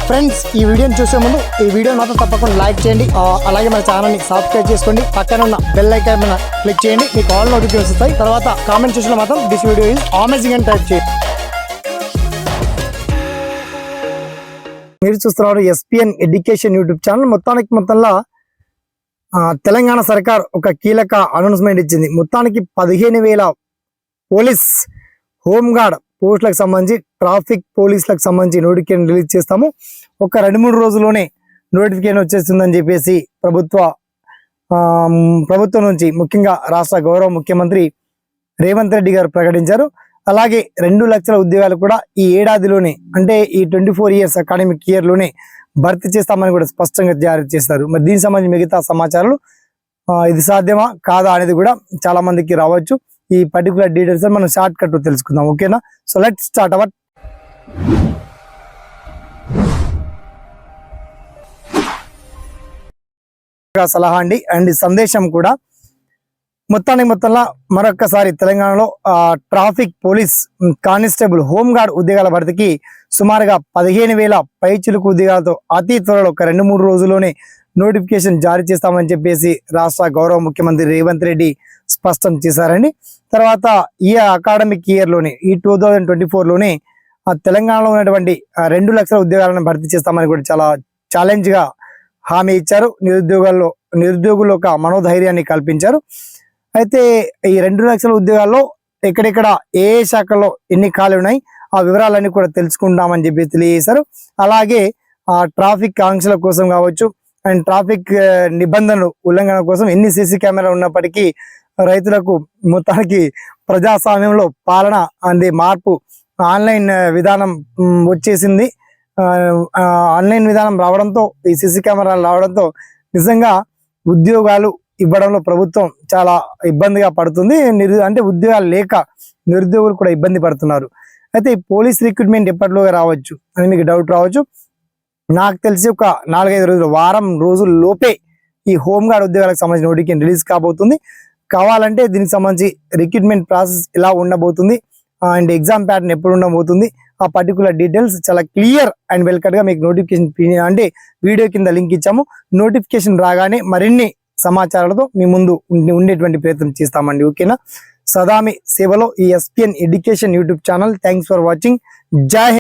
Friends ఈ వీడియోని చూసే ముందు ఈ వీడియో మాత్రం తప్పకుండా లైక్ చేయండి, అలాగే మన ఛానల్ని సబ్స్క్రైబ్ చేసుకోండి, పక్కన ఉన్న బెల్ ఐకాన్ మీద క్లిక్ చేయండి, మీకు ఆల్ నోటిఫికేషన్స్ వస్తాయి. తర్వాత కామెంట్ సెక్షన్లో మాత్రం దిస్ వీడియో ఈజ్ అమేజింగ్ అని టైప్ చేయండి. మీరు చూస్తున్నారు ఎస్పీఎన్ ఎడ్యుకేషన్ యూట్యూబ్ ఛానల్. మొత్తంలో తెలంగాణ సర్కార్ ఒక కీలక అనౌన్స్మెంట్ ఇచ్చింది. మొత్తానికి 15,000 పోలీస్ హోంగార్డ్ పోస్టులకు సంబంధించి ట్రాఫిక్ పోలీసులకు సంబంధించి నోటిఫికేషన్ రిలీజ్ చేస్తాము. ఒక 2-3 రోజుల్లోనే నోటిఫికేషన్ వచ్చేస్తుందని చెప్పేసి ప్రభుత్వం నుంచి ముఖ్యంగా రాష్ట్ర గౌరవ ముఖ్యమంత్రి రేవంత్ రెడ్డి గారు ప్రకటించారు. అలాగే 2 లక్షల ఉద్యోగాలు కూడా ఈ ఏడాదిలోనే, అంటే ఈ 24 ఇయర్స్ అకాడమిక్ ఇయర్ లోనే భర్తీ చేస్తామని కూడా స్పష్టంగా జారీ చేస్తారు. మరి దీనికి సంబంధించి మిగతా సమాచారాలు ఇది సాధ్యమా కాదా అనేది కూడా చాలా మందికి రావచ్చు. ఈ పర్టికులర్ డీటెయిల్స్ మనం షార్ట్ కట్ తెలుసుకుందాం, ఓకేనా? సో లెట్స్ స్టార్ట్ అవర్ సలహా అండి అండ్ సందేశం కూడా. మొత్తంలో మరొక్కసారి తెలంగాణలో ట్రాఫిక్ పోలీస్ కానిస్టేబుల్ హోంగార్డ్ ఉద్యోగాల భర్తీకి సుమారుగా 15,000 పైచిలుకు ఉద్యోగాలతో అతి త్వరలో ఒక 2-3 రోజుల్లోనే నోటిఫికేషన్ జారీ చేస్తామని చెప్పేసి రాష్ట్ర గౌరవ ముఖ్యమంత్రి రేవంత్ రెడ్డి స్పష్టం చేశారండి. తర్వాత ఈ అకాడమిక్ ఇయర్ లోనే, ఈ 2024లోనే తెలంగాణలో ఉన్నటువంటి 2 లక్షల ఉద్యోగాలను భర్తీ చేస్తామని కూడా చాలా ఛాలెంజ్ గా హామీ ఇచ్చారు. నిరుద్యోగుల్లో ఒక మనోధైర్యాన్ని కల్పించారు. అయితే ఈ 2 లక్షల ఉద్యోగాల్లో ఎక్కడెక్కడ ఏ శాఖల్లో ఎన్ని ఖాళీ ఉన్నాయి ఆ వివరాలన్నీ కూడా తెలుసుకుంటామని చెప్పి తెలియజేశారు. అలాగే ట్రాఫిక్ ఆంక్షల కోసం కావచ్చు అండ్ ట్రాఫిక్ నిబంధనలు ఉల్లంఘన కోసం ఎన్ని సీసీ కెమెరాలు ఉన్నప్పటికీ రైతులకు మొత్తానికి ప్రజాస్వామ్యంలో పాలన అంది మార్పు, ఆన్లైన్ విధానం వచ్చేసింది. ఆన్లైన్ విధానం రావడంతో, ఈ సీసీ కెమెరాలు రావడంతో నిజంగా ఉద్యోగాలు ఇవ్వడంలో ప్రభుత్వం చాలా ఇబ్బందిగా పడుతుంది. అంటే ఉద్యోగాలు లేక నిరుద్యోగులు కూడా ఇబ్బంది పడుతున్నారు. అయితే ఈ పోలీస్ రిక్రూట్మెంట్ ఎప్పటిలోగా రావచ్చు అని మీకు డౌట్ రావచ్చు. నాకు తెలిసి ఒక 4-5 రోజులు, వారం రోజుల లోపే ఈ హోంగార్డ్ ఉద్యోగాలకు సంబంధించిన నోటిఫికేషన్ రిలీజ్ కాబోతుంది. కావాలంటే దీనికి సంబంధించి రిక్రూట్మెంట్ ప్రాసెస్ ఎలా ఉండబోతుంది అండ్ ఎగ్జామ్ ప్యాటర్న్ ఎప్పుడు ఉండబోతుంది, ఆ పర్టికులర్ డీటెయిల్స్ చాలా క్లియర్ అండ్ వెల్ కట్ గా మీకు నోటిఫికేషన్ అంటే వీడియో కింద లింక్ ఇచ్చాము. నోటిఫికేషన్ రాగానే మరిన్ని సమాచారాలతో మీ ముందు ఉండేటువంటి ప్రయత్నం చేస్తామండి, ఓకేనా? సదా మీ సేవలో ఈ SPN education YouTube channel. Thanks for watching. జై హింద్.